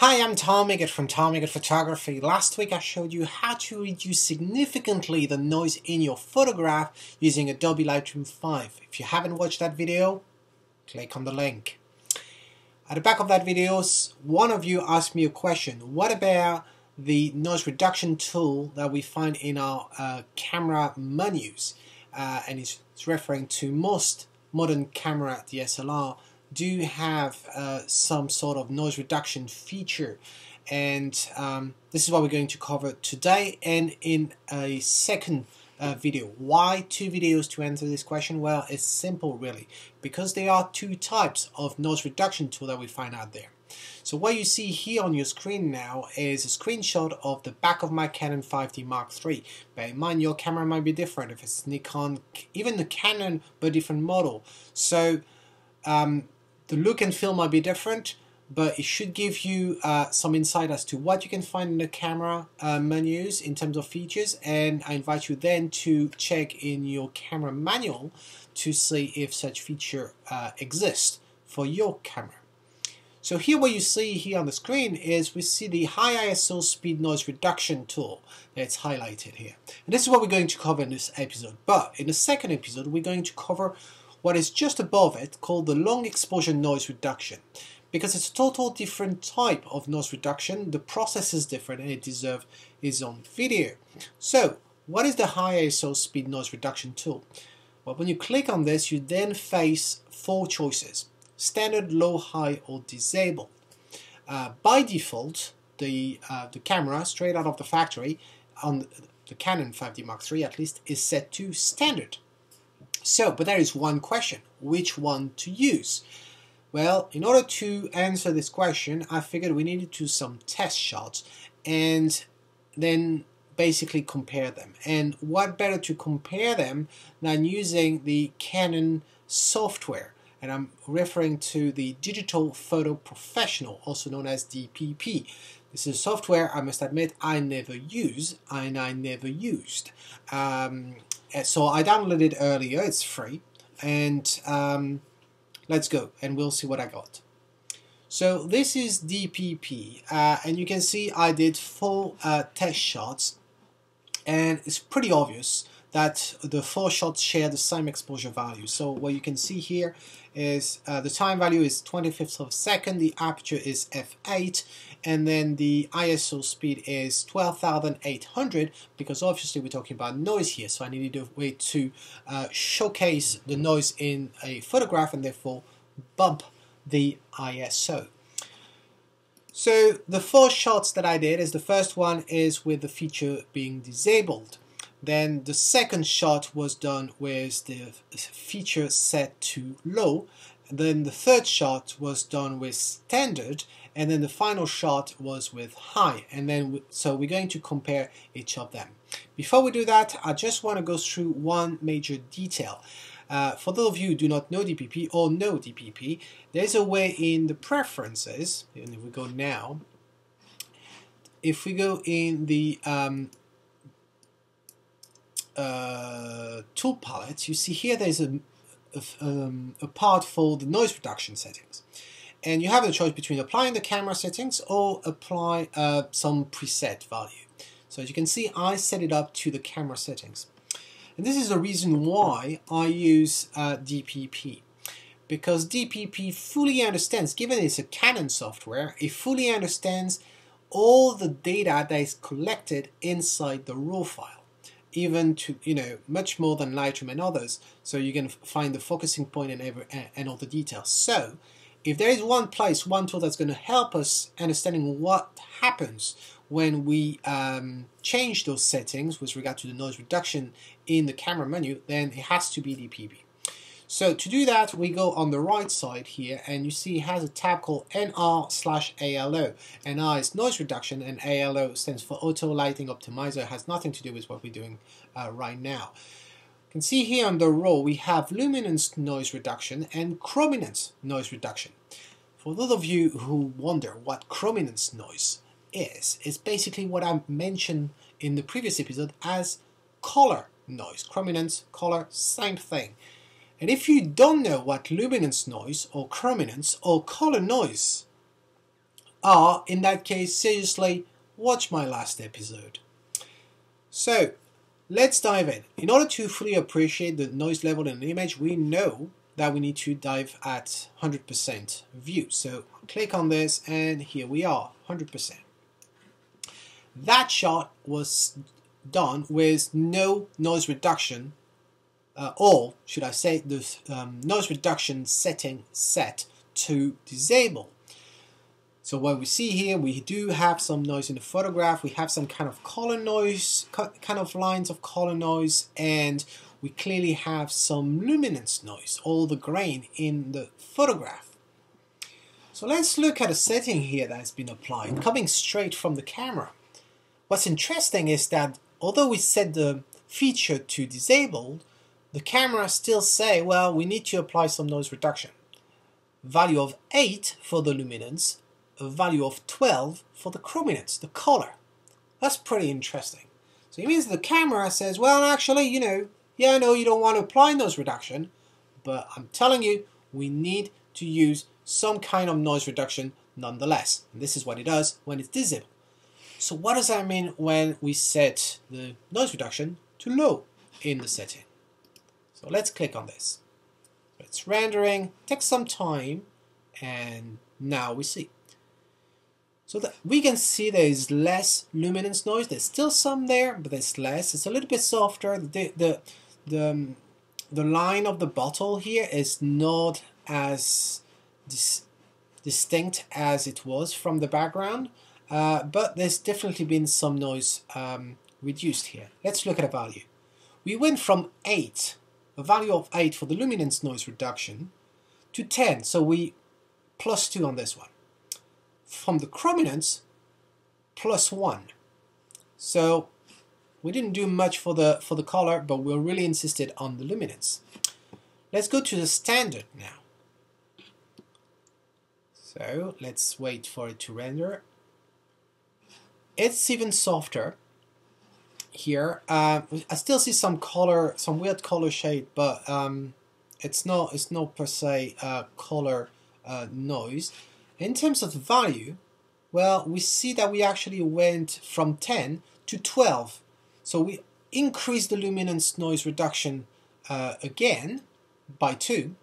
Hi, I'm Tom Miggett from Tom Miggett Photography. Last week I showed you how to reduce significantly the noise in your photograph using Adobe Lightroom 5. If you haven't watched that video, click on the link. At the back of that video, one of you asked me a question. What about the noise reduction tool that we find in our camera menus? And it's referring to most modern camera DSLR do have some sort of noise reduction feature, and this is what we're going to cover today and in a second video. Why two videos to answer this question? Well, it's simple really, because there are two types of noise reduction tool that we find out there. So what you see here on your screen now is a screenshot of the back of my Canon 5D Mark III. Bear in mind your camera might be different, if it's Nikon, even the Canon, but different model. So the look and feel might be different, but it should give you some insight as to what you can find in the camera menus in terms of features, and I invite you then to check in your camera manual to see if such feature exists for your camera. So here what you see here on the screen is we see the high ISO speed noise reduction tool that's highlighted here. And this is what we're going to cover in this episode, but in the second episode we're going to cover what is just above it, called the long exposure noise reduction. Because it's a total different type of noise reduction, the process is different and it deserves its own video. So what is the high ISO speed noise reduction tool? Well, when you click on this, you then face four choices: standard, low, high, or disabled. By default, the camera straight out of the factory on the Canon 5D Mark III at least is set to standard. So, but there is one question: which one to use? Well, in order to answer this question, I figured we needed to do some test shots and then basically compare them. And what better to compare them than using the Canon software? And I'm referring to the Digital Photo Professional, also known as DPP. This is software, I must admit, I never use and I never used. So I downloaded it earlier, it's free, and let's go and we'll see what I got. So this is DPP, and you can see I did 4 test shots, and it's pretty obvious that the 4 shots share the same exposure value. So what you can see here is the time value is 25th of a second, the aperture is f8, and then the ISO speed is 12,800, because obviously we're talking about noise here, so I needed a way to showcase the noise in a photograph and therefore bump the ISO. So the 4 shots that I did is, the first one is with the feature being disabled. Then the second shot was done with the feature set to low. Then the third shot was done with standard, and then the final shot was with high. And then so we're going to compare each of them. Before we do that, I just want to go through one major detail. For those of you who do not know DPP or know DPP, there's a way in the preferences, and if we go now, if we go in the tool palette, you see here there's a part for the noise reduction settings, and you have the choice between applying the camera settings or apply some preset value. So as you can see, I set it up to the camera settings, and this is the reason why I use DPP, because DPP fully understands, given it's a Canon software, it fully understands all the data that is collected inside the raw file, even to, much more than Lightroom and others. So you can find the focusing point and all the details. So if there is one place, one tool that's going to help us understanding what happens when we change those settings with regard to the noise reduction in the camera menu, then it has to be DPP. So to do that, we go on the right side here, and you see it has a tab called NR/ALO. NR is noise reduction, and ALO stands for auto lighting optimizer. It has nothing to do with what we're doing right now. You can see here on the row we have luminance noise reduction and chrominance noise reduction. For those of you who wonder what chrominance noise is, it's basically what I mentioned in the previous episode as color noise. Chrominance, color, same thing. And if you don't know what luminance noise or chrominance or color noise in that case, seriously, watch my last episode. So, let's dive in. In order to fully appreciate the noise level in an image, we know that we need to dive at 100% view. So, click on this and here we are, 100%. That shot was done with no noise reduction, or should I say the noise reduction setting set to disable. So what we see here, we do have some noise in the photograph, we have some kind of color noise, kind of lines of color noise, and we clearly have some luminance noise, all the grain in the photograph. So let's look at a setting here that has been applied, coming straight from the camera. What's interesting is that although we set the feature to disabled, the camera still say, well, we need to apply some noise reduction. Value of 8 for the luminance, a value of 12 for the chrominance, the color. That's pretty interesting. So it means the camera says, well, actually, yeah, I know you don't want to apply noise reduction, but I'm telling you, we need to use some kind of noise reduction nonetheless. And this is what it does when it's disabled. So what does that mean when we set the noise reduction to low in the setting? So let's click on this. It's rendering, takes some time, and now we see. So that we can see there is less luminance noise. There's still some there, but there's less. It's a little bit softer. The line of the bottle here is not as distinct as it was from the background, but there's definitely been some noise reduced here. Let's look at a value. We went from 8, a value of 8 for the luminance noise reduction, to 10. So we plus 2 on this one. From the chrominance, plus 1. So we didn't do much for the color, but we really insisted on the luminance. Let's go to the standard now. So let's wait for it to render. It's even softer here. I still see some color, some weird color shade, but it's not per se color noise. In terms of value, well, we see that we actually went from 10 to 12. So we increased the luminance noise reduction again by 2,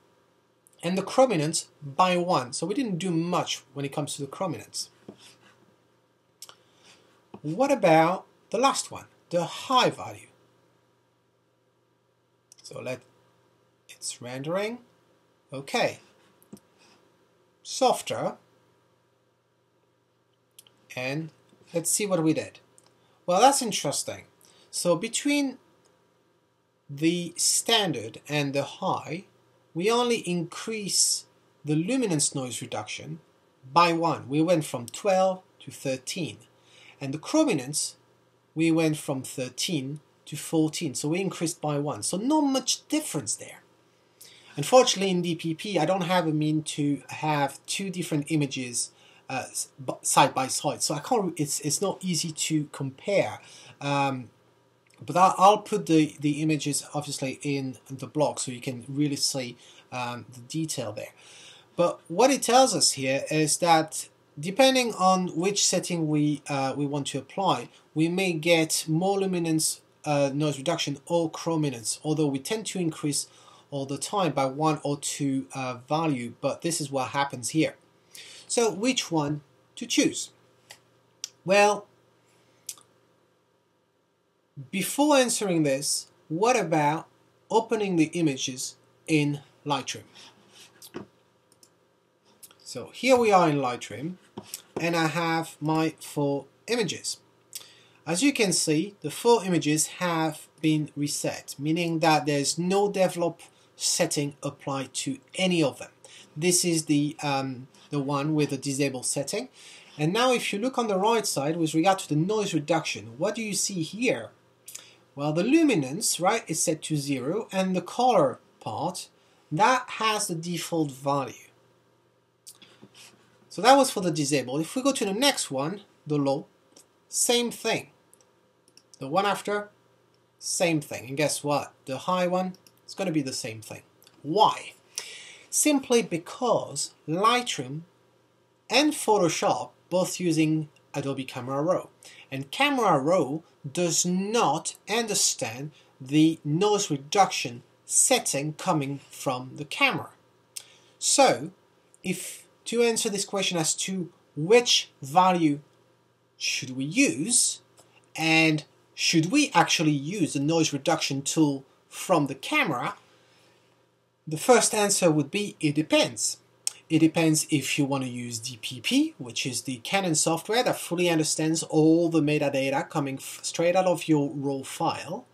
and the chrominance by 1. So we didn't do much when it comes to the chrominance. What about the last one, the high value? So it's rendering. Okay. Softer, and let's see what we did. Well, that's interesting. So between the standard and the high, we only increase the luminance noise reduction by 1. We went from 12 to 13, and the chrominance we went from 13 to 14, so we increased by 1. So not much difference there. Unfortunately, in DPP, I don't have a mean to have two different images side by side, so I can't. It's not easy to compare. But I'll put the images obviously in the blog so you can really see the detail there. But what it tells us here is that depending on which setting we want to apply, we may get more luminance noise reduction or chrominance, although we tend to increase all the time by 1 or 2 value, but this is what happens here. So which one to choose? Well, before answering this, what about opening the images in Lightroom? So here we are in Lightroom, and I have my 4 images. As you can see, the 4 images have been reset, meaning that there's no develop setting applied to any of them. This is the one with the disable setting. And now if you look on the right side with regard to the noise reduction, what do you see here? Well, the luminance, right, is set to 0, and the color part, that has the default value. So that was for the disable. If we go to the next one, the low, same thing. The one after, same thing. And guess what? The high one, it's going to be the same thing. Why? Simply because Lightroom and Photoshop both using Adobe Camera Raw. And Camera Raw does not understand the noise reduction setting coming from the camera. So, if to answer this question as to which value should we use, and should we actually use the noise reduction tool from the camera, the first answer would be it depends. It depends if you want to use DPP, which is the Canon software that fully understands all the metadata coming straight out of your RAW file,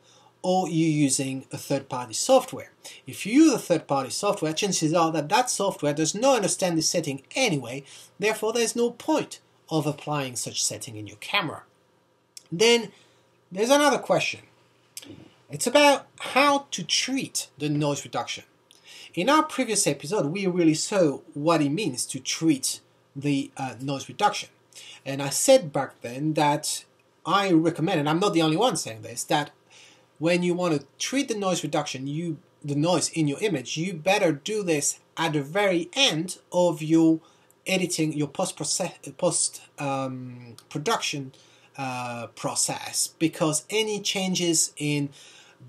or you're using a third-party software. If you use a third-party software, chances are that that software does not understand the setting anyway, therefore there's no point of applying such setting in your camera. Then there's another question. It's about how to treat the noise reduction. In our previous episode, we really saw what it means to treat the noise reduction. And I said back then that I recommend, and I'm not the only one saying this, that when you want to treat the noise reduction, the noise in your image, you better do this at the very end of your editing, your post-production process, because any changes in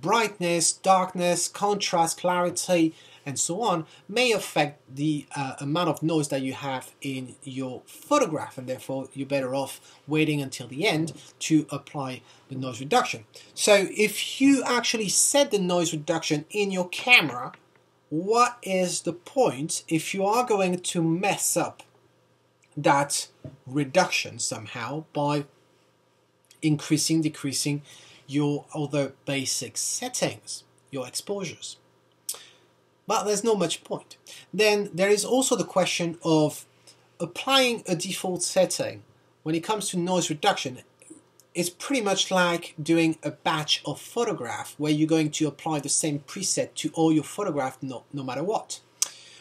brightness, darkness, contrast, clarity, and so on may affect the amount of noise that you have in your photograph, and therefore you're better off waiting until the end to apply the noise reduction. So if you actually set the noise reduction in your camera, what is the point if you are going to mess up that reduction somehow by increasing, decreasing your other basic settings, your exposures? But there's not much point. Then there is also the question of applying a default setting. When it comes to noise reduction, it's pretty much like doing a batch of photograph where you're going to apply the same preset to all your photograph no matter what.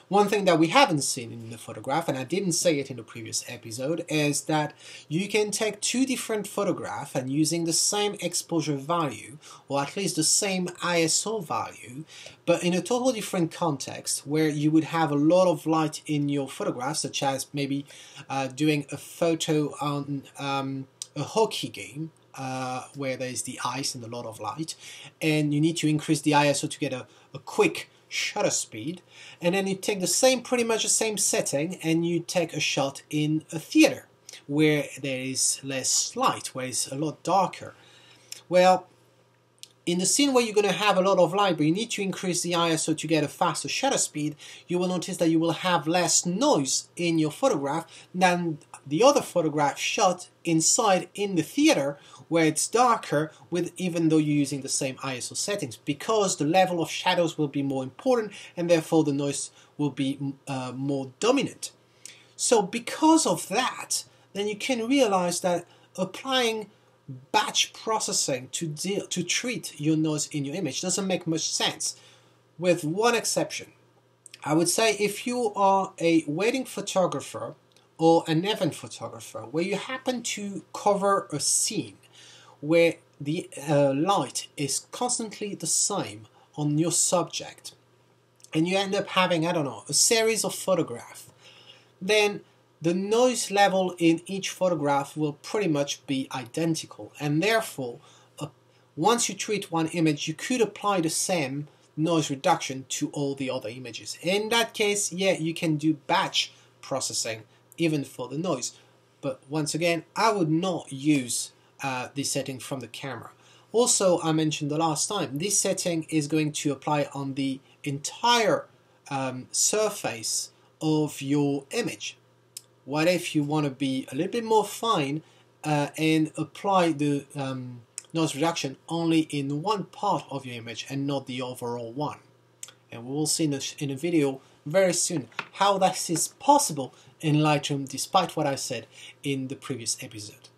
One thing that we haven't seen in the photograph, and I didn't say it in the previous episode, is that you can take two different photographs and using the same exposure value, or at least the same ISO value, but in a totally different context where you would have a lot of light in your photograph, such as maybe doing a photo on a hockey game, where there's the ice and a lot of light, and you need to increase the ISO to get a quick shutter speed, and then you take the same, pretty much the same setting, and you take a shot in a theater where there is less light, where it's a lot darker. Well, in the scene where you're going to have a lot of light, but you need to increase the ISO to get a faster shutter speed, you will notice that you will have less noise in your photograph than the other photograph shot inside in the theater where it's darker, with even though you're using the same ISO settings, because the level of shadows will be more important and therefore the noise will be more dominant. So because of that, then you can realize that applying batch processing to treat your noise in your image doesn't make much sense, with one exception. I would say if you are a wedding photographer or an event photographer where you happen to cover a scene where the light is constantly the same on your subject, and you end up having, I don't know, a series of photographs, then the noise level in each photograph will pretty much be identical, and therefore once you treat one image, you could apply the same noise reduction to all the other images. In that case, yeah, you can do batch processing even for the noise, but once again, I would not use this setting from the camera. Also, I mentioned the last time, this setting is going to apply on the entire surface of your image. What if you want to be a little bit more fine and apply the noise reduction only in one part of your image and not the overall one? And we will see in a video very soon how that is possible in Lightroom, despite what I said in the previous episode.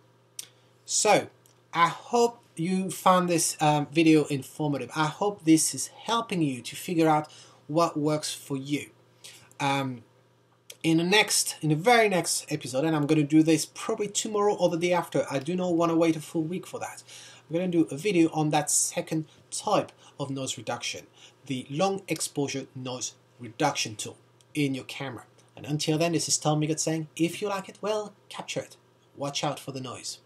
So, I hope you found this video informative. I hope this is helping you to figure out what works for you. In the very next episode, and I'm going to do this probably tomorrow or the day after, I do not want to wait a full week for that. I'm going to do a video on that second type of noise reduction, the long exposure noise reduction tool in your camera. And until then, this is Tom Migot saying, if you like it, well, capture it. watch out for the noise.